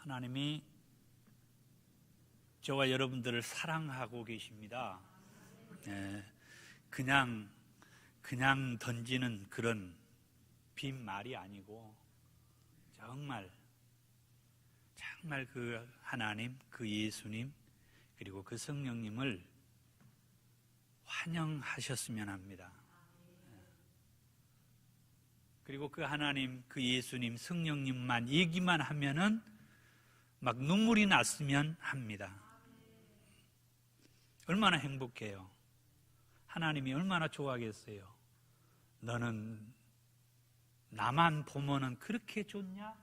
하나님이 저와 여러분들을 사랑하고 계십니다. 그냥 던지는 그런 빈말이 아니고 정말 그 하나님, 그 예수님, 그리고 그 성령님을 환영하셨으면 합니다. 그리고 그 하나님, 그 예수님, 성령님만 얘기만 하면은 막 눈물이 났으면 합니다. 얼마나 행복해요. 하나님이 얼마나 좋아하겠어요. 너는 나만 보면은 그렇게 좋냐?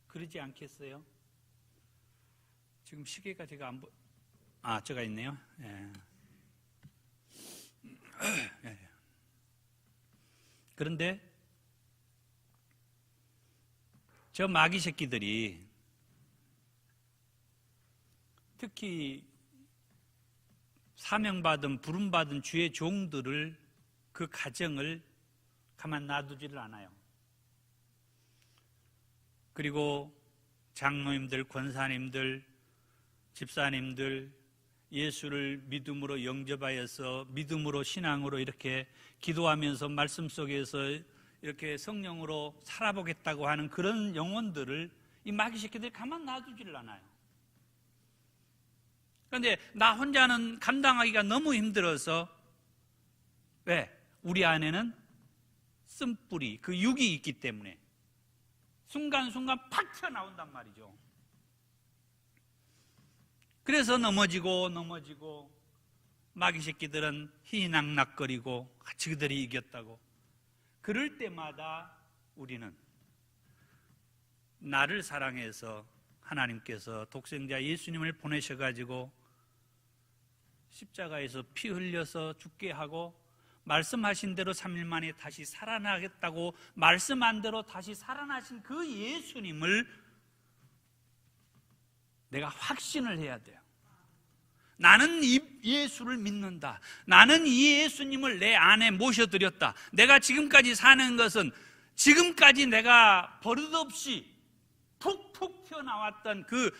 그러지 않겠어요? 지금 시계가 제가 안 저가 있네요. 예. 그런데 저 마귀 새끼들이 특히 사명받은 부름받은 주의 종들을, 그 가정을 가만 놔두지를 않아요. 그리고 장로님들, 권사님들, 집사님들, 예수를 믿음으로 영접하여서 믿음으로 신앙으로 이렇게 기도하면서 말씀 속에서 이렇게 성령으로 살아보겠다고 하는 그런 영혼들을 이 마귀 새끼들이 가만 놔두지를 않아요. 그런데 나 혼자는 감당하기가 너무 힘들어서, 왜? 우리 안에는 쓴뿌리, 그 육이 있기 때문에 순간순간 팍 튀어나온단 말이죠. 그래서 넘어지고 마귀 새끼들은 희낙낙거리고 같이 그들이 이겼다고. 그럴 때마다 우리는 나를 사랑해서 하나님께서 독생자 예수님을 보내셔가지고 십자가에서 피 흘려서 죽게 하고 말씀하신 대로 3일 만에 다시 살아나겠다고 말씀한 대로 다시 살아나신 그 예수님을 내가 확신을 해야 돼요. 나는 이 예수를 믿는다. 나는 이 예수님을 내 안에 모셔드렸다. 내가 지금까지 사는 것은 지금까지 내가 버릇없이 푹푹 튀어나왔던 그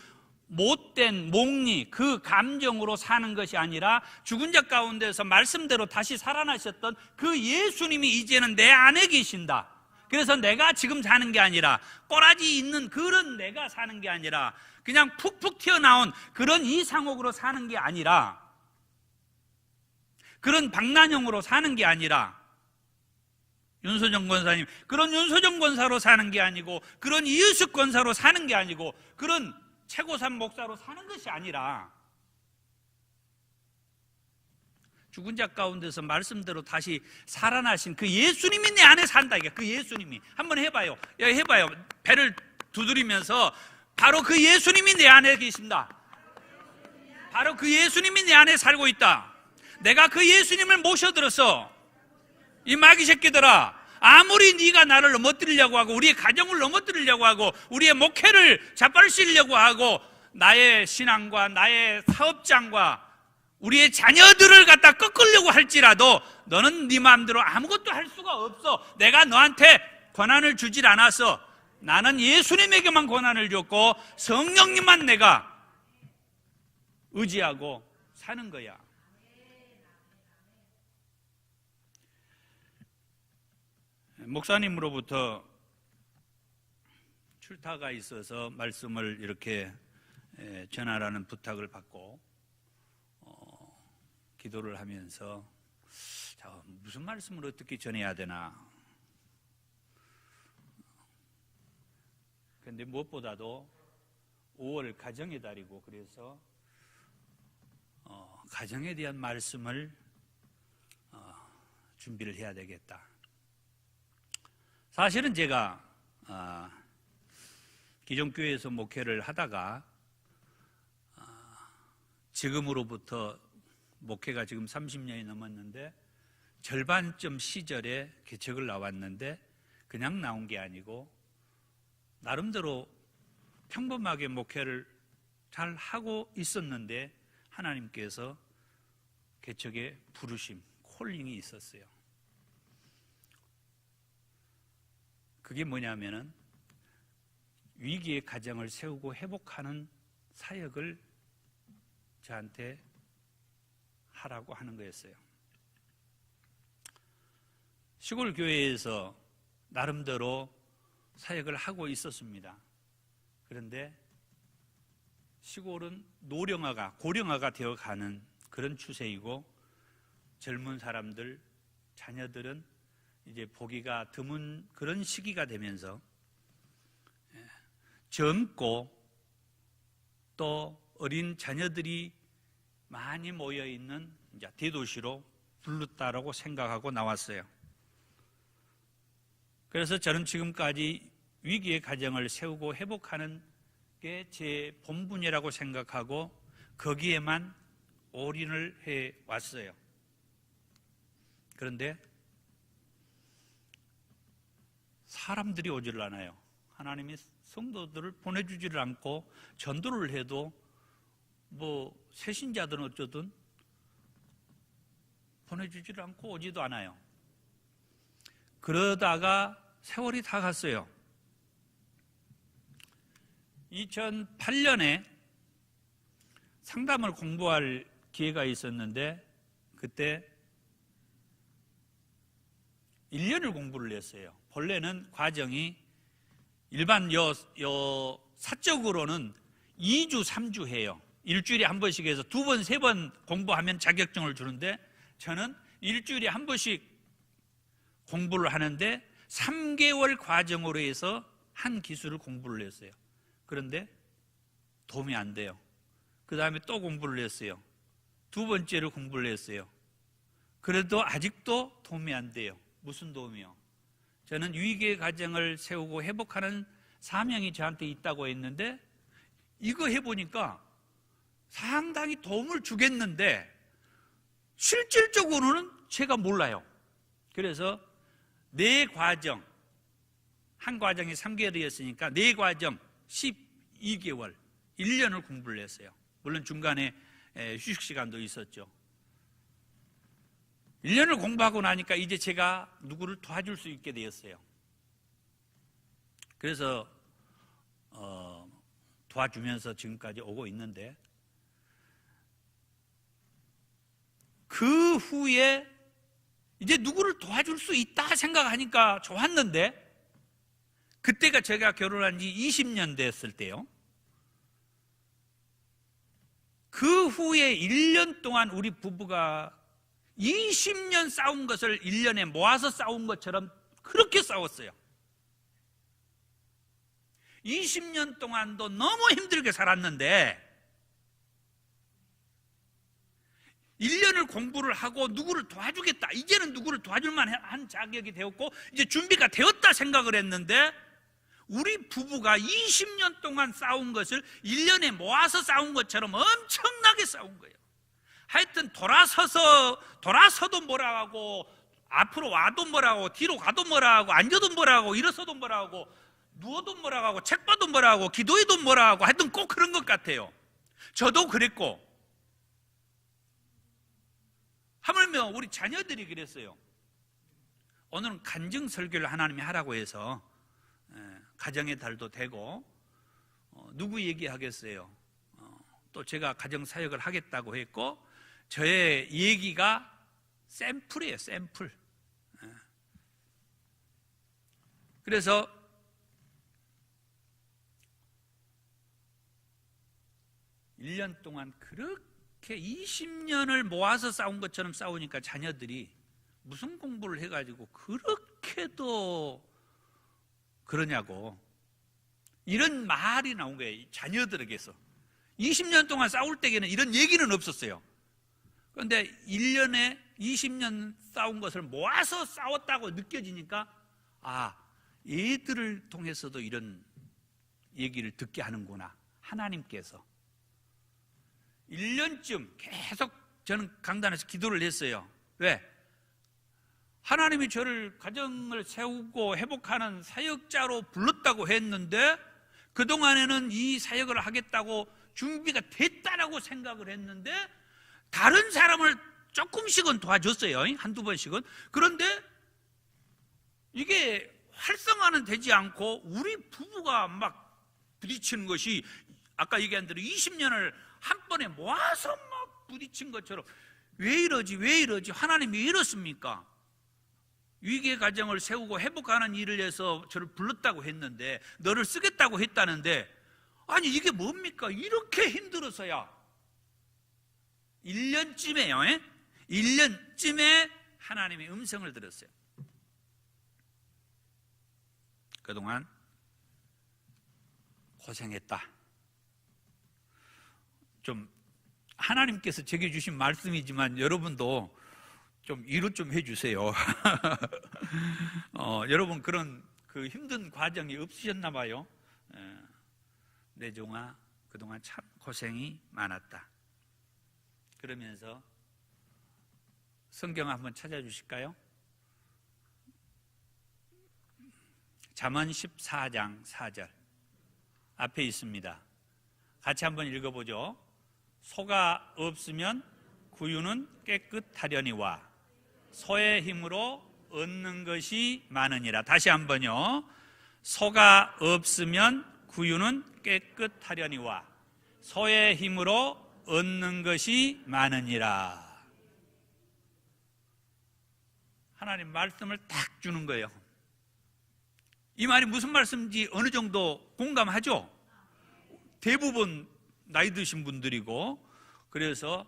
못된 몽리, 그 감정으로 사는 것이 아니라 죽은 자 가운데서 말씀대로 다시 살아나셨던 그 예수님이 이제는 내 안에 계신다. 그래서 내가 지금 사는 게 아니라 꼬라지 있는 그런 내가 사는 게 아니라 그냥 푹푹 튀어나온 그런 이상옥으로 사는 게 아니라, 그런 박난형으로 사는 게 아니라, 윤소정 권사님 그런 윤소정 권사로 사는 게 아니고, 그런 이유숙 권사로 사는 게 아니고, 그런 최고산 목사로 사는 것이 아니라 죽은 자 가운데서 말씀대로 다시 살아나신 그 예수님이 내 안에 산다. 이게 그 예수님이. 한번 해봐요. 해봐요. 배를 두드리면서 바로 그 예수님이 내 안에 계신다. 바로 그 예수님이 내 안에 살고 있다. 내가 그 예수님을 모셔들어서 이 마귀 새끼들아, 아무리 네가 나를 넘어뜨리려고 하고 우리의 가정을 넘어뜨리려고 하고 우리의 목회를 짓밟으려고 하고 나의 신앙과 나의 사업장과 우리의 자녀들을 갖다 꺾으려고 할지라도 너는 네 마음대로 아무것도 할 수가 없어. 내가 너한테 권한을 주질 않아서 나는 예수님에게만 권한을 줬고 성령님만 내가 의지하고 사는 거야. 목사님으로부터 출타가 있어서 말씀을 이렇게 전하라는 부탁을 받고 기도를 하면서 무슨 말씀을 어떻게 전해야 되나. 그런데 무엇보다도 5월 가정의 달이고, 그래서 가정에 대한 말씀을 준비를 해야 되겠다. 사실은 제가 기존교회에서 목회를 하다가 지금으로부터 목회가 지금 30년이 넘었는데 절반쯤 시절에 개척을 나왔는데 그냥 나온 게 아니고 나름대로 평범하게 목회를 잘 하고 있었는데 하나님께서 개척의 부르심, 콜링이 있었어요. 그게 뭐냐면은 위기의 가정을 세우고 회복하는 사역을 저한테 하라고 하는 거였어요. 시골 교회에서 나름대로 사역을 하고 있었습니다. 그런데 시골은 노령화가, 고령화가 되어가는 그런 추세이고, 젊은 사람들, 자녀들은 이제 보기가 드문 그런 시기가 되면서 젊고 또 어린 자녀들이 많이 모여있는 이제 대도시로 불렀다라고 생각하고 나왔어요. 그래서 저는 지금까지 위기의 가정을 세우고 회복하는 게 제 본분이라고 생각하고 거기에만 올인을 해왔어요. 그런데 사람들이 오지를 않아요. 하나님이 성도들을 보내주지를 않고 전도를 해도 뭐 새신자든 어쩌든 보내주지를 않고 오지도 않아요. 그러다가 세월이 다 갔어요. 2008년에 상담을 공부할 기회가 있었는데 그때 1년을 공부를 했어요. 본래는 과정이 일반 사적으로는 2주, 3주 해요. 일주일에 한 번씩 해서 2번, 3번 공부하면 자격증을 주는데 저는 일주일에 한 번씩 공부를 하는데 3개월 과정으로 해서 한 기술을 공부를 했어요. 그런데 도움이 안 돼요. 그 다음에 또 공부를 했어요. 2번째로 공부를 했어요. 그래도 아직도 도움이 안 돼요. 무슨 도움이요? 저는 위기의 가정을 세우고 회복하는 사명이 저한테 있다고 했는데 이거 해보니까 상당히 도움을 주겠는데 실질적으로는 제가 몰라요. 그래서 4과정, 한 과정이 3개월이었으니까 4과정 12개월 1년을 공부를 했어요. 물론 중간에 휴식 시간도 있었죠. 1년을 공부하고 나니까 이제 제가 누구를 도와줄 수 있게 되었어요. 그래서 도와주면서 지금까지 오고 있는데 그 후에 이제 누구를 도와줄 수 있다 생각하니까 좋았는데 그때가 제가 결혼한 지 20년 됐을 때요. 그 후에 1년 동안 우리 부부가 20년 싸운 것을 1년에 모아서 싸운 것처럼 그렇게 싸웠어요. 20년 동안도 너무 힘들게 살았는데 1년을 공부를 하고 누구를 도와주겠다. 이제는 누구를 도와줄 만한 자격이 되었고 이제 준비가 되었다 생각을 했는데 우리 부부가 20년 동안 싸운 것을 1년에 모아서 싸운 것처럼 엄청나게 싸운 거예요. 하여튼 돌아서도 뭐라 하고 앞으로 와도 뭐라 하고 뒤로 가도 뭐라 하고 앉아도 뭐라 하고 일어서도 뭐라 하고 누워도 뭐라 하고 책 봐도 뭐라 하고 기도해도 뭐라 하고 하여튼 꼭 그런 것 같아요. 저도 그랬고 하물며 우리 자녀들이 그랬어요. 오늘은 간증 설교를 하나님이 하라고 해서 가정의 달도 되고 누구 얘기하겠어요. 또 제가 가정 사역을 하겠다고 했고 저의 얘기가 샘플이에요. 샘플. 그래서 일 년 동안 그렇게 20년을 모아서 싸운 것처럼 싸우니까 자녀들이 무슨 공부를 해가지고 그렇게도 그러냐고 이런 말이 나온 거예요. 자녀들에게서 20년 동안 싸울 때에는 이런 얘기는 없었어요. 그런데 1년에 20년 싸운 것을 모아서 싸웠다고 느껴지니까 얘들을 통해서도 이런 얘기를 듣게 하는구나. 하나님께서 1년쯤 계속 저는 강단에서 기도를 했어요. 왜? 하나님이 저를 가정을 세우고 회복하는 사역자로 불렀다고 했는데 그동안에는 이 사역을 하겠다고 준비가 됐다라고 생각을 했는데 다른 사람을 조금씩은 도와줬어요. 한두 번씩은. 그런데 이게 활성화는 되지 않고 우리 부부가 막 부딪히는 것이 아까 얘기한 대로 20년을 한 번에 모아서 막 부딪힌 것처럼 왜 이러지? 하나님이 왜 이렇습니까? 위기의 가정을 세우고 회복하는 일을 해서 저를 불렀다고 했는데, 너를 쓰겠다고 했다는데, 아니 이게 뭡니까? 이렇게 힘들어서야 1년쯤에요. 1년쯤에 하나님의 음성을 들었어요. 그동안 고생했다. 좀 하나님께서 제게 주신 말씀이지만 여러분도 좀 위로 좀 해주세요. 여러분 그런 그 힘든 과정이 없으셨나 봐요. 내 종아 그동안 참 고생이 많았다. 그러면서 성경 한번 찾아주실까요? 잠언 14장 4절 앞에 있습니다. 같이 한번 읽어보죠. 소가 없으면 구유는 깨끗하려니와 소의 힘으로 얻는 것이 많으니라. 다시 한번요. 소가 없으면 구유는 깨끗하려니와 소의 힘으로 얻는 것이 많으니라. 하나님 말씀을 딱 주는 거예요. 이 말이 무슨 말씀인지 어느 정도 공감하죠? 대부분 나이 드신 분들이고, 그래서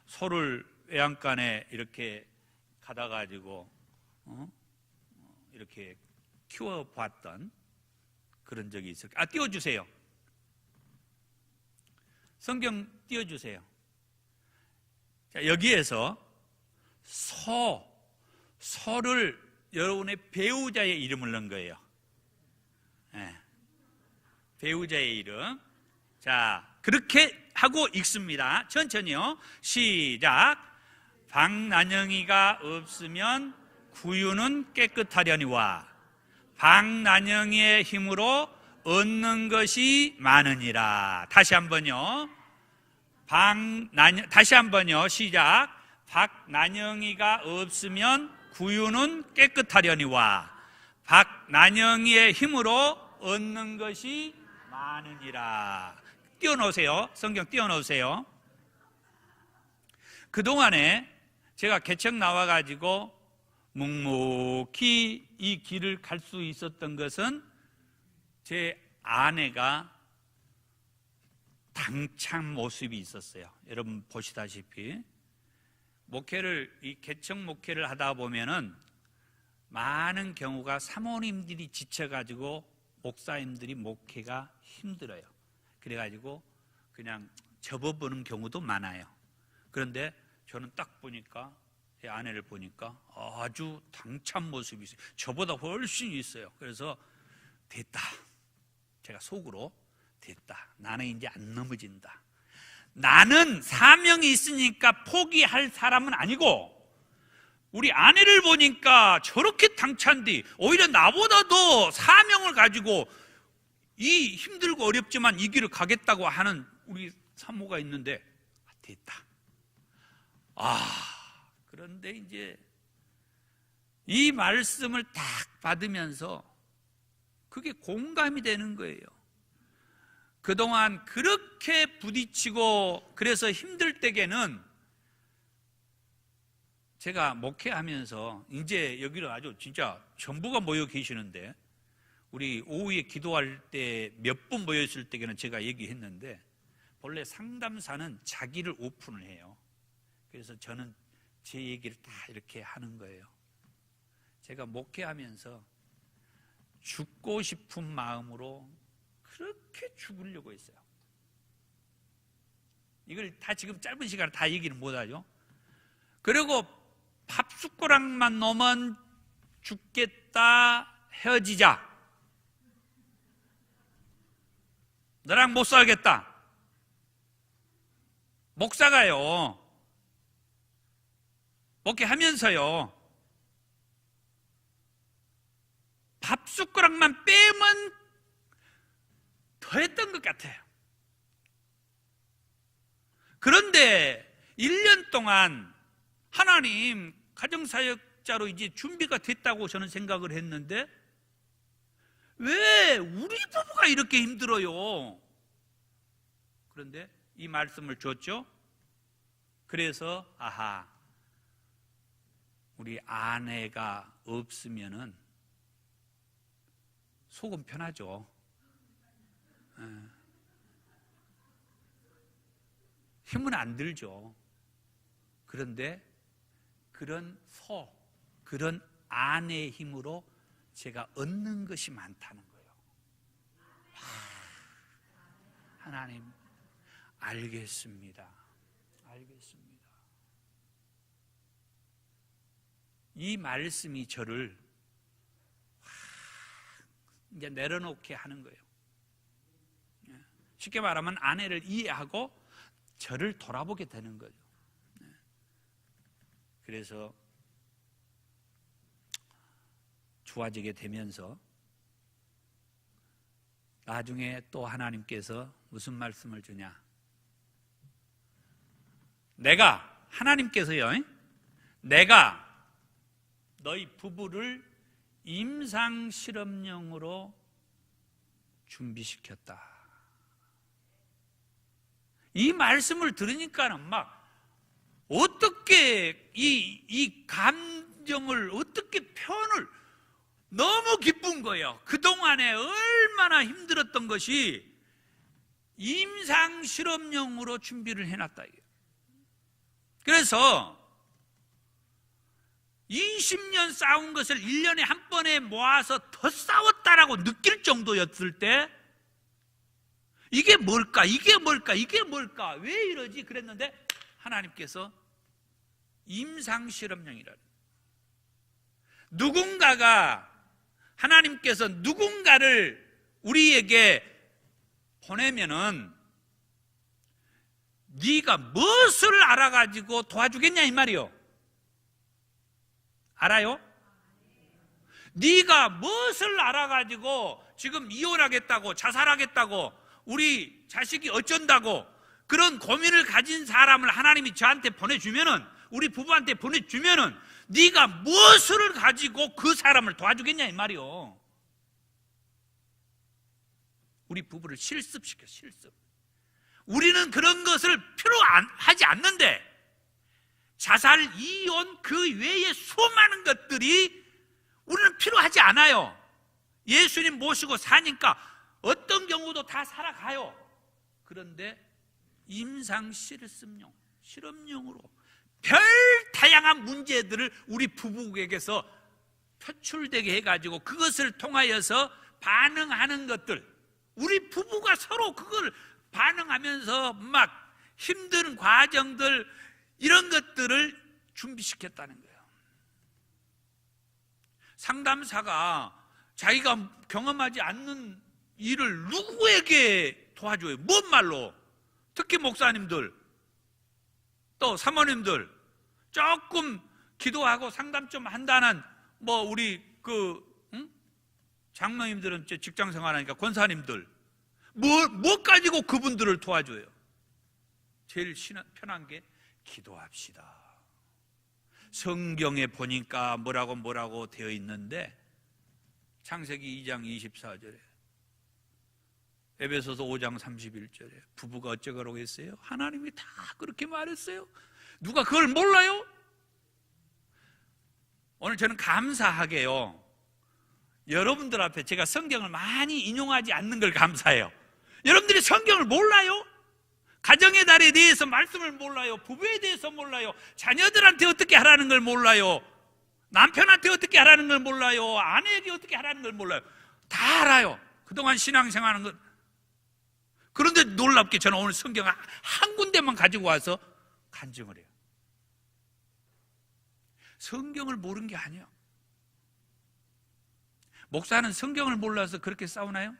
소를 외양간에 이렇게 가다 가지고 이렇게 키워봤던 그런 적이 있어요. 띄워주세요. 성경 띄워주세요. 자, 여기에서 소를 여러분의 배우자의 이름을 넣은 거예요. 네. 배우자의 이름. 자, 그렇게 하고 읽습니다. 천천히요. 시작. 방난영이가 없으면 구유는 깨끗하려니와 방난영이의 힘으로 얻는 것이 많으니라. 다시 한번요. 다시 한번요. 시작. 박난영이가 없으면 구유는 깨끗하려니와 박난영이의 힘으로 얻는 것이 많으니라. 띄워놓으세요. 성경 띄워놓으세요. 그동안에 제가 개척 나와가지고 묵묵히 이 길을 갈 수 있었던 것은 제 아내가 당찬 모습이 있었어요. 여러분 보시다시피 이 개척 목회를 하다 보면은 많은 경우가 사모님들이 지쳐가지고 목사님들이 목회가 힘들어요. 그래가지고 그냥 접어보는 경우도 많아요. 그런데 저는 딱 보니까 제 아내를 보니까 아주 당찬 모습이 있어요. 저보다 훨씬 있어요. 그래서 됐다. 제가 속으로 됐다. 나는 이제 안 넘어진다. 나는 사명이 있으니까 포기할 사람은 아니고, 우리 아내를 보니까 저렇게 당찬디 오히려 나보다도 사명을 가지고 이 힘들고 어렵지만 이 길을 가겠다고 하는 우리 사모가 있는데 됐다. 그런데 이제 이 말씀을 딱 받으면서 그게 공감이 되는 거예요. 그동안 그렇게 부딪히고 그래서 힘들 때에는 제가 목회하면서 이제 여기는 아주 진짜 전부가 모여 계시는데, 우리 오후에 기도할 때 몇 분 모였을 때에는 제가 얘기했는데, 본래 상담사는 자기를 오픈을 해요. 그래서 저는 제 얘기를 다 이렇게 하는 거예요. 제가 목회하면서 죽고 싶은 마음으로 그렇게 죽으려고 했어요. 이걸 다 지금 짧은 시간에 다 얘기를 못하죠. 그리고 밥 숟가락만 놓으면 죽겠다, 헤어지자, 너랑 못 살겠다. 목사가요, 목회하면서요, 밥 숟가락만 빼면 더 했던 것 같아요. 그런데 1년 동안 하나님 가정사역자로 이제 준비가 됐다고 저는 생각을 했는데, 왜 우리 부부가 이렇게 힘들어요? 그런데 이 말씀을 줬죠. 그래서 아하, 우리 아내가 없으면은 속은 편하죠. 힘은 안 들죠. 그런데 그런 그런 아내의 힘으로 제가 얻는 것이 많다는 거예요. 하나님, 알겠습니다. 이 말씀이 저를 이제 내려놓게 하는 거예요. 쉽게 말하면 아내를 이해하고 저를 돌아보게 되는 거죠. 그래서 좋아지게 되면서 나중에 또 하나님께서 무슨 말씀을 주냐? 하나님께서요, 내가 너희 부부를 임상실험용으로 준비시켰다. 이 말씀을 들으니까는 막 어떻게 이 감정을 어떻게 표현을, 너무 기쁜 거예요. 그동안에 얼마나 힘들었던 것이 임상실험용으로 준비를 해놨다. 그래서 20년 싸운 것을 1년에 한 번에 모아서 더 싸웠다라고 느낄 정도였을 때 이게 뭘까? 왜 이러지? 그랬는데 하나님께서 임상실험용이라, 하나님께서 누군가를 우리에게 보내면은 네가 무엇을 알아가지고 도와주겠냐 이 말이요. 알아요? 네가 무엇을 알아가지고 지금 이혼하겠다고, 자살하겠다고, 우리 자식이 어쩐다고 그런 고민을 가진 사람을 하나님이 저한테 보내주면은, 우리 부부한테 보내주면은 네가 무엇을 가지고 그 사람을 도와주겠냐 이 말이요. 우리 부부를 실습시켜. 우리는 그런 것을 필요하지 않는데 자살, 이혼 그 외에 수많은 것들이 우리는 필요하지 않아요. 예수님 모시고 사니까 어떤 경우도 다 살아가요. 그런데 실험용으로 별 다양한 문제들을 우리 부부에게서 표출되게 해가지고 그것을 통하여서 반응하는 것들, 우리 부부가 서로 그걸 반응하면서 막 힘든 과정들, 이런 것들을 준비시켰다는 거예요. 상담사가 자기가 경험하지 않는 일을 누구에게 도와줘요? 뭔 말로? 특히 목사님들, 또 사모님들, 조금 기도하고 상담 좀 한다는 우리 장로님들은 직장 생활하니까 권사님들, 뭐 가지고 그분들을 도와줘요? 제일 편한 게 기도합시다. 성경에 보니까 뭐라고 되어 있는데, 창세기 2장 24절에, 에베소서 5장 31절에 부부가 어쩌라고 했어요? 하나님이 다 그렇게 말했어요. 누가 그걸 몰라요? 오늘 저는 감사하게요, 여러분들 앞에 제가 성경을 많이 인용하지 않는 걸 감사해요. 여러분들이 성경을 몰라요? 가정의 달에 대해서 말씀을 몰라요. 부부에 대해서 몰라요. 자녀들한테 어떻게 하라는 걸 몰라요. 남편한테 어떻게 하라는 걸 몰라요. 아내에게 어떻게 하라는 걸 몰라요. 다 알아요. 그동안 신앙생활하는 것. 그런데 놀랍게 저는 오늘 성경을 한 군데만 가지고 와서 간증을 해요. 성경을 모르는 게 아니에요. 목사는 성경을 몰라서 그렇게 싸우나요?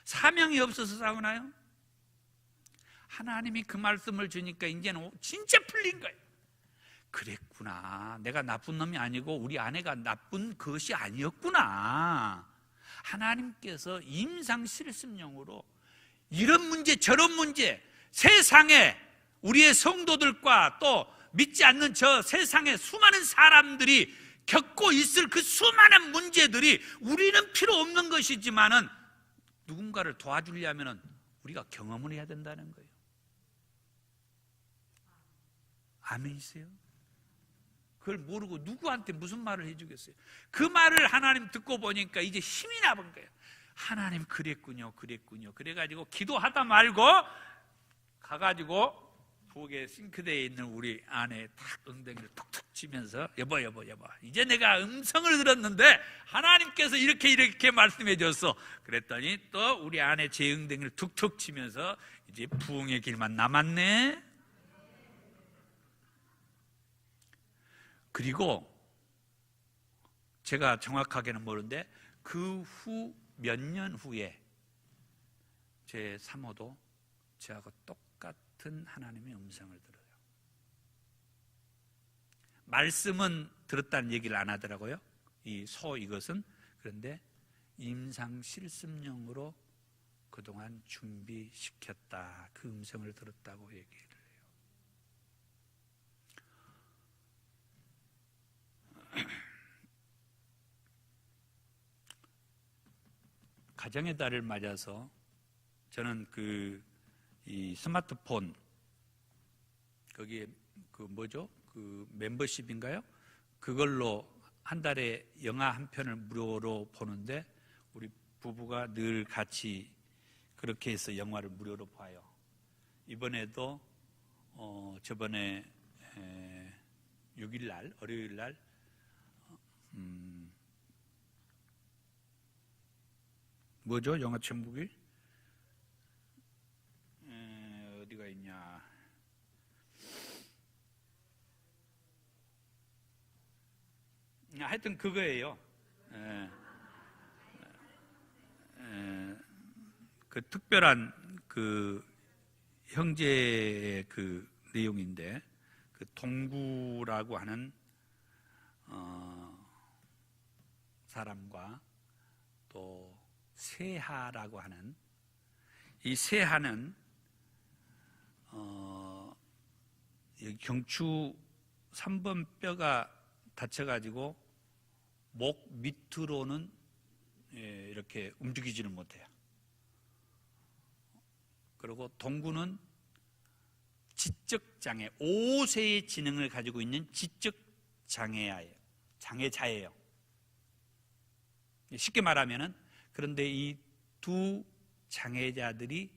사명이 없어서 싸우나요? 하나님이 그 말씀을 주니까 이제는 진짜 풀린 거예요. 그랬구나. 내가 나쁜 놈이 아니고 우리 아내가 나쁜 것이 아니었구나. 하나님께서 임상실습용으로 이런 문제 저런 문제, 세상에 우리의 성도들과 또 믿지 않는 저 세상의 수많은 사람들이 겪고 있을 그 수많은 문제들이 우리는 필요 없는 것이지만은 누군가를 도와주려면은 우리가 경험을 해야 된다는 거예요. 아멘이세요? 그걸 모르고 누구한테 무슨 말을 해주겠어요? 그 말을 하나님 듣고 보니까 이제 힘이 나본 거예요. 하나님 그랬군요. 그래가지고 기도하다 말고 가가지고 부엌에 싱크대에 있는 우리 아내 탁 엉덩이를 톡톡 치면서 여보 이제 내가 음성을 들었는데 하나님께서 이렇게 말씀해 줬어. 그랬더니 또 우리 아내 제 엉덩이를 툭툭 치면서 이제 부흥의 길만 남았네. 그리고 제가 정확하게는 모르는데 그 후 몇 년 후에 제 사모도 저하고 똑같은 하나님의 음성을 들어요. 말씀은 들었다는 얘기를 안 하더라고요. 이것은. 그런데 임상 실습용으로 그동안 준비시켰다. 그 음성을 들었다고 얘기를 해요. 가정의 달을 맞아서 저는 이 스마트폰 거기에 그 멤버십인가요? 그걸로 한 달에 영화 한 편을 무료로 보는데 우리 부부가 늘 같이 그렇게 해서 영화를 무료로 봐요. 이번에도 저번에 6일날 월요일날 뭐죠? 영화 천국일? 어디가 있냐? 하여튼 그거예요. 그 특별한 그 형제의 그 내용인데 그 동구라고 하는 사람과 또 세하라고 하는 이 세하는 경추 3번 뼈가 다쳐가지고 목 밑으로는 이렇게 움직이지를 못해요. 그리고 동구는 지적장애, 5세의 지능을 가지고 있는 장애자예요. 쉽게 말하면은 그런데 이 두 장애자들이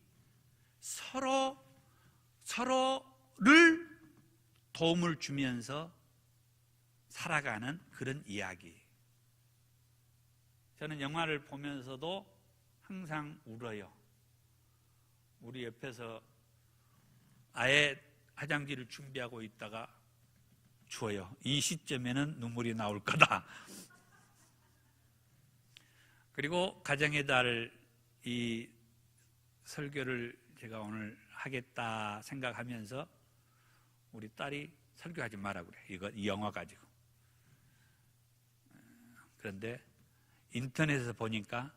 서로를 도움을 주면서 살아가는 그런 이야기. 저는 영화를 보면서도 항상 울어요. 우리 옆에서 아예 화장지를 준비하고 있다가 주어요. 이 시점에는 눈물이 나올 거다. 그리고 가정의 달 이 설교를 제가 오늘 하겠다 생각하면서 우리 딸이 설교하지 마라 그래. 이 영화 가지고. 그런데 인터넷에서 보니까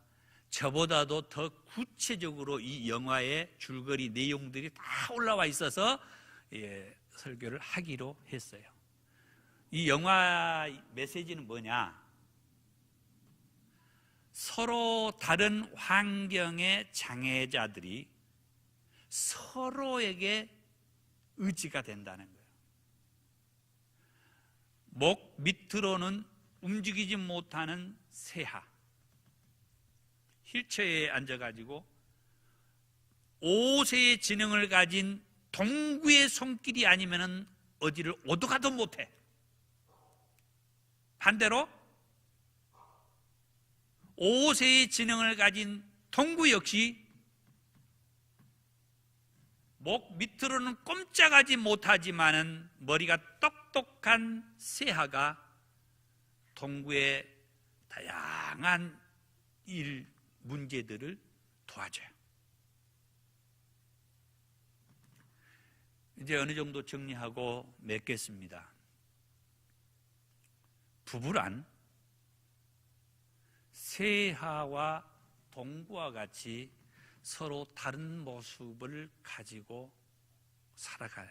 저보다도 더 구체적으로 이 영화의 줄거리 내용들이 다 올라와 있어서 설교를 하기로 했어요. 이 영화 메시지는 뭐냐? 서로 다른 환경의 장애자들이 서로에게 의지가 된다는 거예요. 목 밑으로는 움직이지 못하는 세하, 휠체어에 앉아가지고 5세의 지능을 가진 동구의 손길이 아니면 어디를 오도가도 못해. 반대로 5세의 지능을 가진 동구 역시 목 밑으로는 꼼짝하지 못하지만은 머리가 똑똑한 세하가 동구의 다양한 문제들을 도와줘요. 이제 어느 정도 정리하고 맺겠습니다. 부부란 세하와 동구와 같이 서로 다른 모습을 가지고 살아가요.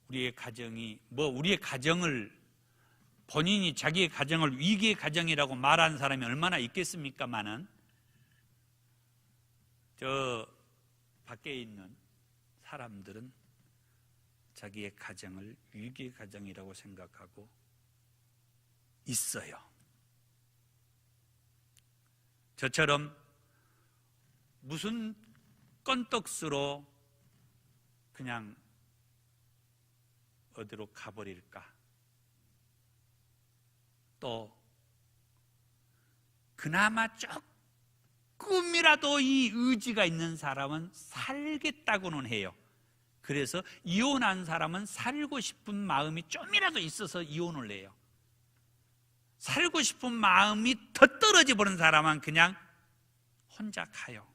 우리의 가정이 우리의 가정을 본인이 자기의 가정을 위기의 가정이라고 말하는 사람이 얼마나 있겠습니까마는 저 밖에 있는 사람들은 자기의 가정을 위기의 가정이라고 생각하고 있어요. 저처럼 무슨 건떡스로 그냥 어디로 가버릴까? 또 그나마 조금이라도 이 의지가 있는 사람은 살겠다고는 해요. 그래서 이혼한 사람은 살고 싶은 마음이 좀이라도 있어서 이혼을 해요. 살고 싶은 마음이 더 떨어져 버린 사람은 그냥 혼자 가요.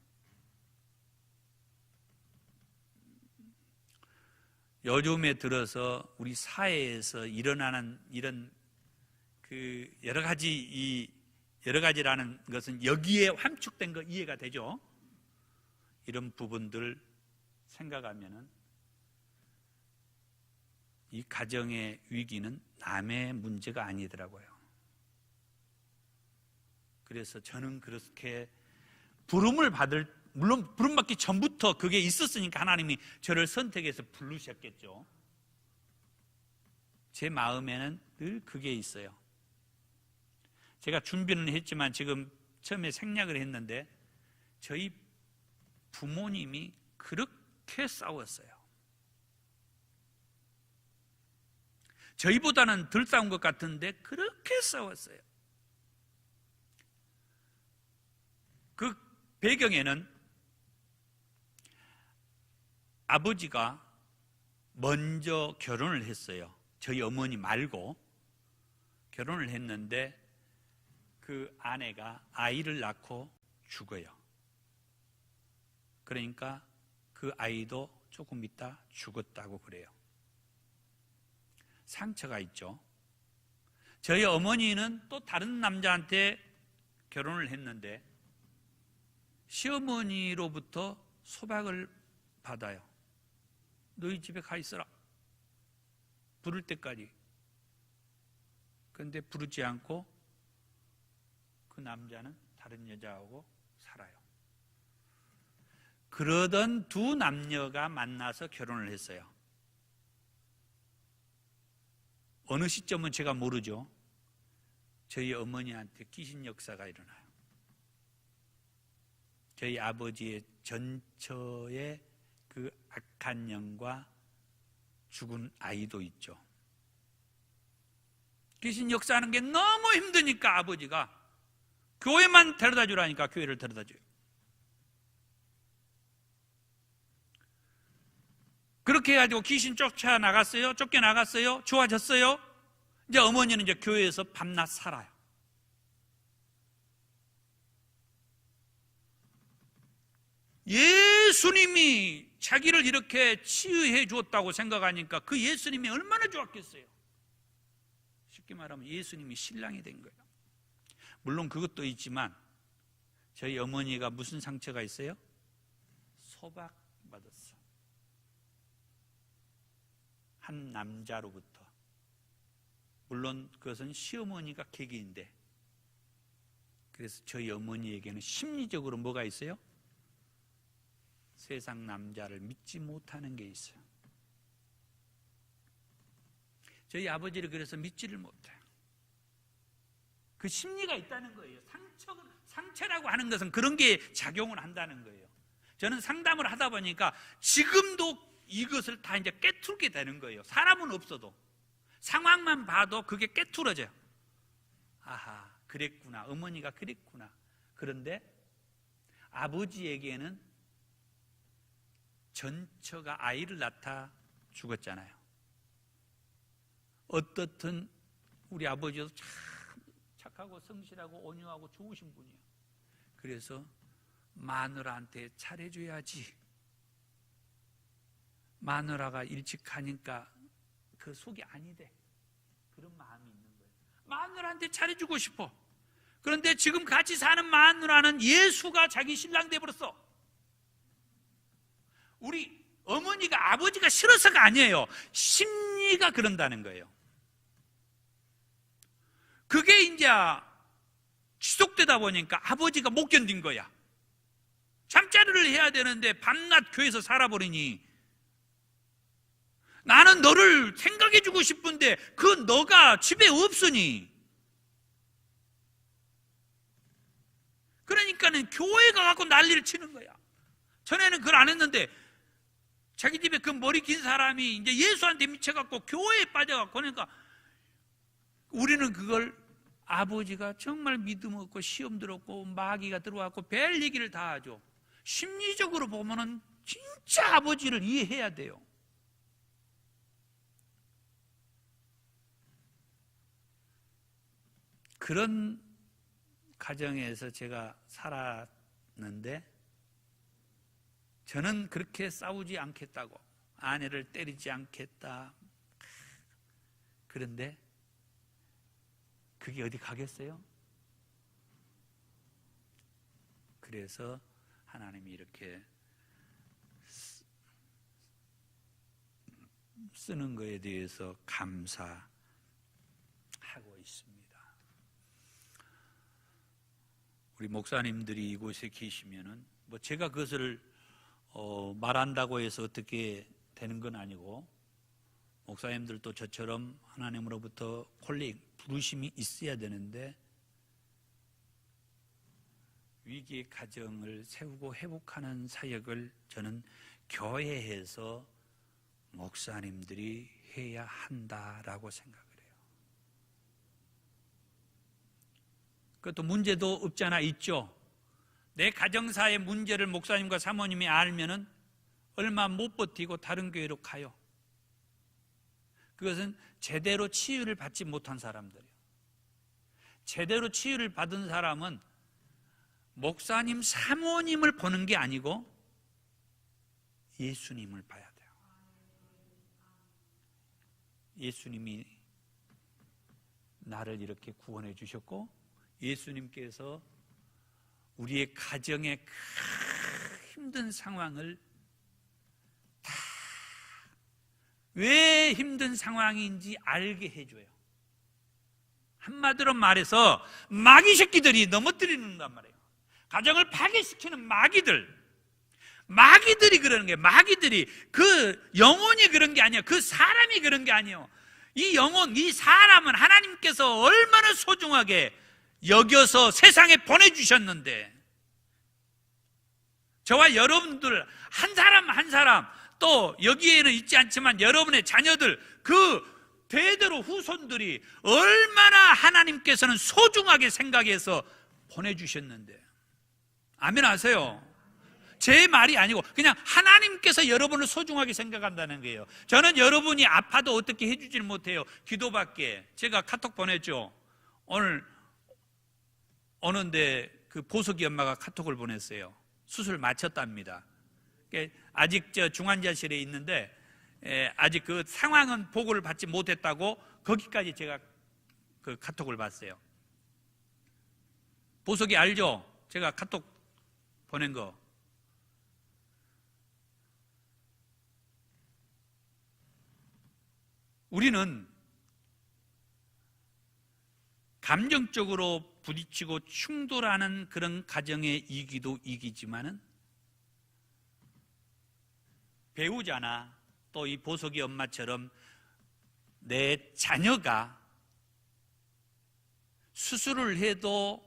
요즘에 들어서 우리 사회에서 일어나는 이런 여러 가지라는 것은 여기에 함축된 거 이해가 되죠? 이런 부분들 생각하면은 이 가정의 위기는 남의 문제가 아니더라고요. 그래서 저는 그렇게 물론 부름받기 전부터 그게 있었으니까 하나님이 저를 선택해서 부르셨겠죠. 제 마음에는 늘 그게 있어요. 제가 준비는 했지만 지금 처음에 생략을 했는데 저희 부모님이 그렇게 싸웠어요. 저희보다는 덜 싸운 것 같은데 그렇게 싸웠어요. 그 배경에는 아버지가 먼저 결혼을 했어요. 저희 어머니 말고 결혼을 했는데 그 아내가 아이를 낳고 죽어요. 그러니까 그 아이도 조금 있다 죽었다고 그래요. 상처가 있죠. 저희 어머니는 또 다른 남자한테 결혼을 했는데 시어머니로부터 소박을 받아요. 너희 집에 가 있어라. 부를 때까지. 그런데 부르지 않고 그 남자는 다른 여자하고 살아요. 그러던 두 남녀가 만나서 결혼을 했어요. 어느 시점은 제가 모르죠. 저희 어머니한테 귀신 역사가 일어나요. 저희 아버지의 전처의 그 악한 영과 죽은 아이도 있죠. 귀신 역사하는 게 너무 힘드니까 아버지가 교회만 데려다 주라니까 교회를 데려다 줘요. 그렇게 해가지고 귀신 쫓겨나갔어요. 좋아졌어요. 이제 어머니는 이제 교회에서 밤낮 살아요. 예수님이 자기를 이렇게 치유해 주었다고 생각하니까 그 예수님이 얼마나 좋았겠어요. 쉽게 말하면 예수님이 신랑이 된 거예요. 물론 그것도 있지만 저희 어머니가 무슨 상처가 있어요? 소박받았어. 한 남자로부터. 물론 그것은 시어머니가 계기인데, 그래서 저희 어머니에게는 심리적으로 뭐가 있어요? 세상 남자를 믿지 못하는 게 있어요. 저희 아버지를 그래서 믿지를 못해요. 그 심리가 있다는 거예요. 상처라고 하는 것은 그런 게 작용을 한다는 거예요. 저는 상담을 하다 보니까 지금도 이것을 다 이제 깨트리게 되는 거예요. 사람은 없어도 상황만 봐도 그게 깨트려져요. 아하, 그랬구나. 어머니가 그랬구나. 그런데 아버지에게는 전처가 아이를 낳다 죽었잖아요. 어떻든 우리 아버지도 참 착하고 성실하고 온유하고 좋으신 분이에요. 그래서 마누라한테 잘해줘야지. 마누라가 일찍 가니까 그 속이 아니대. 그런 마음이 있는 거예요. 마누라한테 잘해주고 싶어. 그런데 지금 같이 사는 마누라는 예수가 자기 신랑 돼버렸어. 우리 어머니가 아버지가 싫어서가 아니에요. 심리가 그런다는 거예요. 그게 이제 지속되다 보니까 아버지가 못 견딘 거야. 잠자리를 해야 되는데 밤낮 교회에서 살아버리니 나는 너를 생각해주고 싶은데 그 너가 집에 없으니, 그러니까는 교회 가갖고 난리를 치는 거야. 전에는 그걸 안 했는데 자기 집에 그 머리 긴 사람이 이제 예수한테 미쳐갖고 교회에 빠져갖고, 그러니까 우리는 그걸 아버지가 정말 믿음 없고 시험 들었고 마귀가 들어왔고 별 얘기를 다 하죠. 심리적으로 보면은 진짜 아버지를 이해해야 돼요. 그런 가정에서 제가 살았는데 저는 그렇게 싸우지 않겠다고, 아내를 때리지 않겠다. 그런데 그게 어디 가겠어요? 그래서 하나님이 이렇게 쓰는 거에 대해서 감사하고 있습니다. 우리 목사님들이 이곳에 계시면은 뭐 제가 그것을 말한다고 해서 어떻게 되는 건 아니고, 목사님들도 저처럼 하나님으로부터 콜링, 부르심이 있어야 되는데 위기의 가정을 세우고 회복하는 사역을 저는 교회에서 목사님들이 해야 한다라고 생각을 해요. 그것도 문제도 없지 않아 있죠. 내 가정사의 문제를 목사님과 사모님이 알면은 얼마 못 버티고 다른 교회로 가요. 그것은 제대로 치유를 받지 못한 사람들이에요. 제대로 치유를 받은 사람은 목사님, 사모님을 보는 게 아니고 예수님을 봐야 돼요. 예수님이 나를 이렇게 구원해 주셨고, 예수님께서 우리의 가정의 힘든 상황을 다 왜 힘든 상황인지 알게 해줘요. 한마디로 말해서 마귀 새끼들이 넘어뜨리는단 말이에요. 가정을 파괴시키는 마귀들이 그러는 거예요. 마귀들이, 그 영혼이 그런 게 아니에요. 그 사람이 그런 게 아니에요. 이 영혼, 이 사람은 하나님께서 얼마나 소중하게 여겨서 세상에 보내주셨는데, 저와 여러분들 한 사람 한 사람, 또 여기에는 있지 않지만 여러분의 자녀들, 그 대대로 후손들이 얼마나 하나님께서는 소중하게 생각해서 보내주셨는데, 아멘 하세요. 제 말이 아니고 그냥 하나님께서 여러분을 소중하게 생각한다는 거예요. 저는 여러분이 아파도 어떻게 해주질 못해요. 기도밖에. 제가 카톡 보냈죠. 오늘 오는데 그 보석이 엄마가 카톡을 보냈어요. 수술 마쳤답니다. 아직 저 중환자실에 있는데 아직 그 상황은 보고를 받지 못했다고, 거기까지 제가 그 카톡을 봤어요. 보석이 알죠? 제가 카톡 보낸 거. 우리는 감정적으로 부딪히고 충돌하는 그런 가정의 이기도 이기지만은, 배우자나 또 이 보석이 엄마처럼 내 자녀가 수술을 해도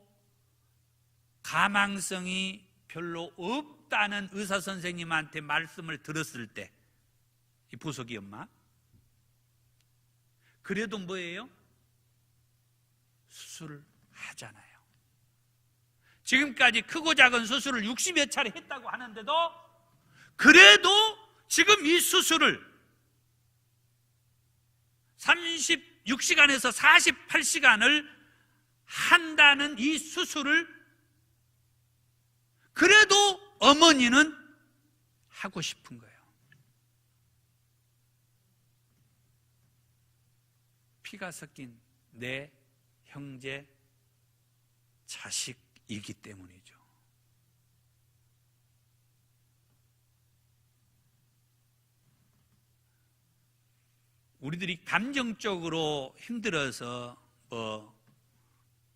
가망성이 별로 없다는 의사 선생님한테 말씀을 들었을 때, 이 보석이 엄마, 그래도 뭐예요? 수술을 하잖아요. 지금까지 크고 작은 수술을 60여 차례 했다고 하는데도, 그래도 지금 이 수술을 36시간에서 48시간을 한다는 이 수술을 그래도 어머니는 하고 싶은 거예요. 피가 섞인 내 형제, 자식이기 때문이죠. 우리들이 감정적으로 힘들어서 뭐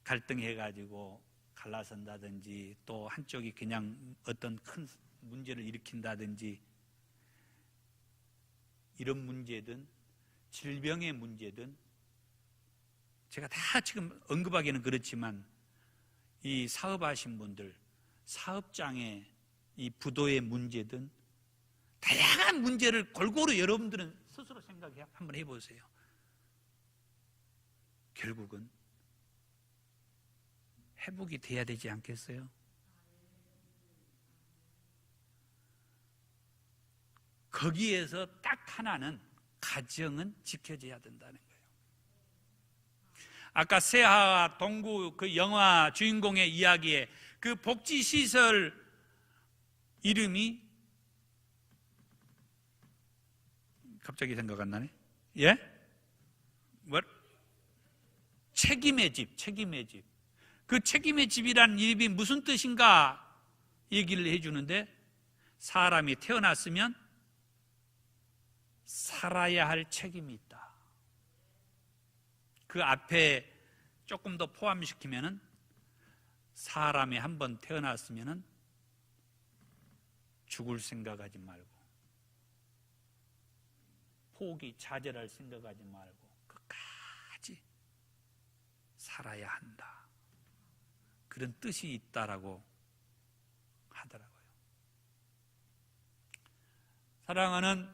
갈등해가지고 갈라선다든지 또 한쪽이 그냥 어떤 큰 문제를 일으킨다든지 이런 문제든 질병의 문제든 제가 다 지금 언급하기는 그렇지만 이 사업하신 분들 사업장의 이 부도의 문제든 다양한 문제를 골고루 여러분들은 스스로 생각해 한번 해보세요. 결국은 회복이 돼야 되지 않겠어요? 거기에서 딱 하나는 가정은 지켜져야 된다는 거예요. 아까 세하와 동구 그 영화 주인공의 이야기에 그 복지시설 이름이 갑자기 생각 안 나네? 예? 뭐? 책임의 집, 책임의 집. 그 책임의 집이라는 이름이 무슨 뜻인가 얘기를 해주는데 사람이 태어났으면 살아야 할 책임이 있다. 그 앞에 조금 더 포함시키면은 사람이 한번 태어났으면은 죽을 생각하지 말고 포기, 좌절할 생각하지 말고 끝까지 살아야 한다. 그런 뜻이 있다라고 하더라고요. 사랑하는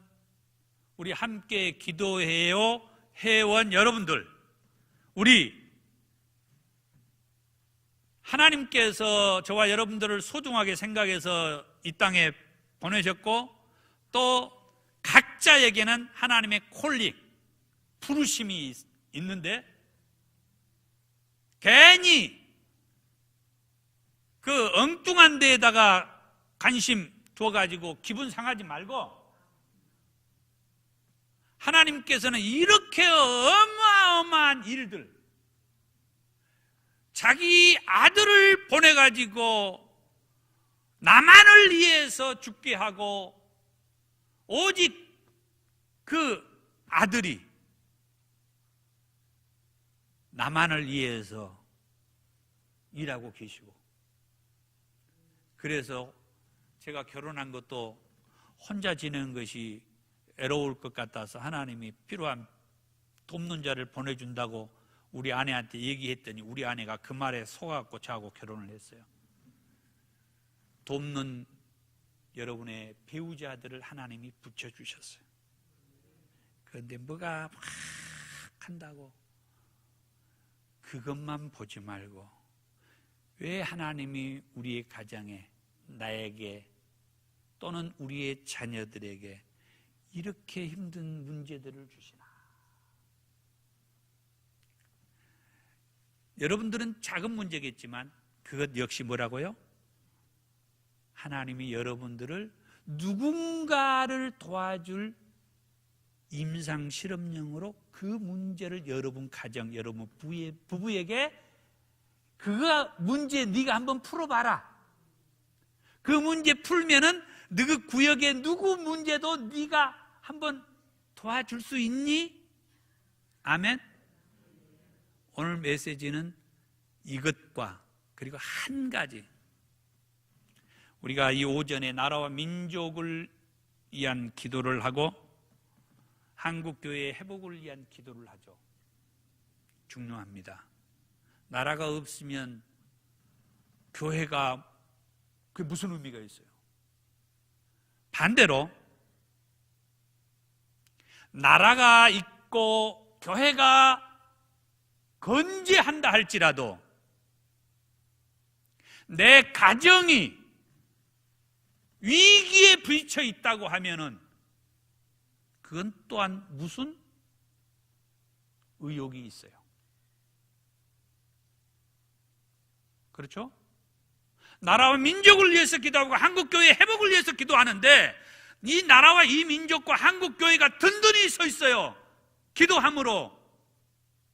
우리 함께 기도해요 회원 여러분들, 우리 하나님께서 저와 여러분들을 소중하게 생각해서 이 땅에 보내셨고 또 각자에게는 하나님의 콜링, 부르심이 있는데 괜히 그 엉뚱한 데에다가 관심 둬가지고 기분 상하지 말고 하나님께서는 이렇게 어마어마한 일들, 자기 아들을 보내가지고 나만을 위해서 죽게 하고 오직 그 아들이 나만을 위해서 일하고 계시고, 그래서 제가 결혼한 것도 혼자 지내는 것이 애로울 것 같아서 하나님이 필요한 돕는 자를 보내준다고 우리 아내한테 얘기했더니 우리 아내가 그 말에 속아갖고 저하고 결혼을 했어요. 돕는 여러분의 배우자들을 하나님이 붙여주셨어요. 그런데 뭐가 막 한다고 그것만 보지 말고 왜 하나님이 우리의 가정에, 나에게 또는 우리의 자녀들에게 이렇게 힘든 문제들을 주시나? 여러분들은 작은 문제겠지만 그것 역시 뭐라고요? 하나님이 여러분들을 누군가를 도와줄 임상실험용으로 그 문제를 여러분 가정, 여러분 부부에게 그 문제 네가 한번 풀어봐라. 그 문제 풀면은 너 구역의 누구 문제도 네가 한번 도와줄 수 있니? 아멘. 오늘 메시지는 이것과 그리고 한 가지, 우리가 이 오전에 나라와 민족을 위한 기도를 하고 한국교회의 회복을 위한 기도를 하죠. 중요합니다. 나라가 없으면 교회가 그게 무슨 의미가 있어요? 반대로 나라가 있고 교회가 건재한다 할지라도 내 가정이 위기에 부딪혀 있다고 하면은 그건 또한 무슨 의욕이 있어요. 그렇죠? 나라와 민족을 위해서 기도하고 한국교회 회복을 위해서 기도하는데 이 나라와 이 민족과 한국교회가 든든히 서 있어요. 기도함으로.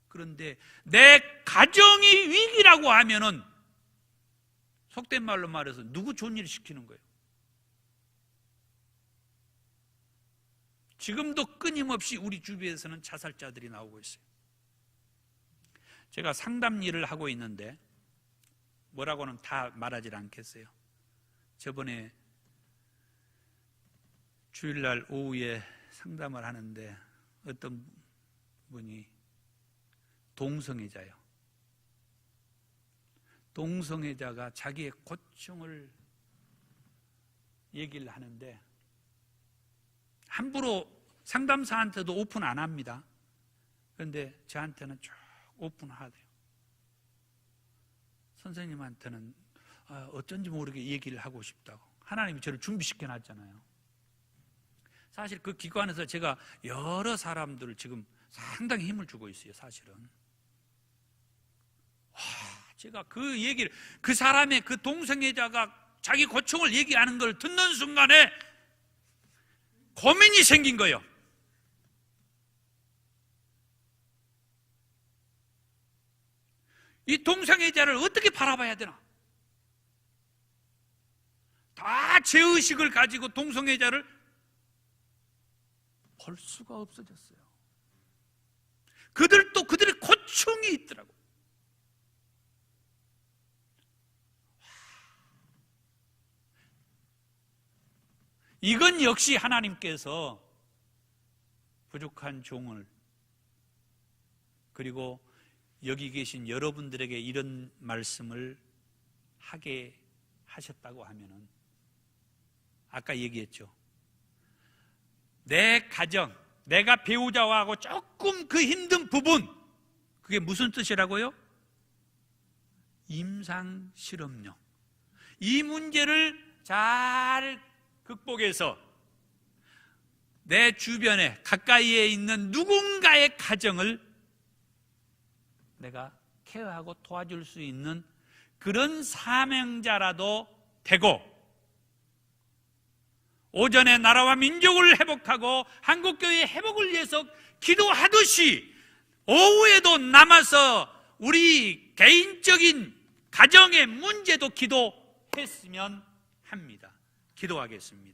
그런데 내 가정이 위기라고 하면은 속된 말로 말해서 누구 좋은 일 시키는 거예요? 지금도 끊임없이 우리 주변에서는 자살자들이 나오고 있어요. 제가 상담 일을 하고 있는데 뭐라고는 다 말하지 않겠어요. 저번에 주일날 오후에 상담을 하는데 어떤 분이 동성애자예요. 동성애자가 자기의 고충을 얘기를 하는데 함부로 상담사한테도 오픈 안 합니다. 그런데 저한테는 쭉 오픈하대요. 선생님한테는 어쩐지 모르게 얘기를 하고 싶다고. 하나님이 저를 준비시켜 놨잖아요. 사실 그 기관에서 제가 여러 사람들을 지금 상당히 힘을 주고 있어요. 사실은 제가 그 얘기를, 그 사람의 그 동성애자가 자기 고충을 얘기하는 걸 듣는 순간에 고민이 생긴 거예요. 이 동성애자를 어떻게 바라봐야 되나? 다 죄의식을 가지고 동성애자를 볼 수가 없어졌어요. 그들도 그들의 고충이 있더라고. 이건 역시 하나님께서 부족한 종을, 그리고 여기 계신 여러분들에게 이런 말씀을 하게 하셨다고 하면은, 아까 얘기했죠. 내 가정, 내가 배우자하고 조금 그 힘든 부분, 그게 무슨 뜻이라고요? 임상 실험용. 이 문제를 잘 극복해서 내 주변에 가까이에 있는 누군가의 가정을 내가 케어하고 도와줄 수 있는 그런 사명자라도 되고, 오전에 나라와 민족을 회복하고 한국교회의 회복을 위해서 기도하듯이 오후에도 남아서 우리 개인적인 가정의 문제도 기도했으면 합니다. 기도하겠습니다.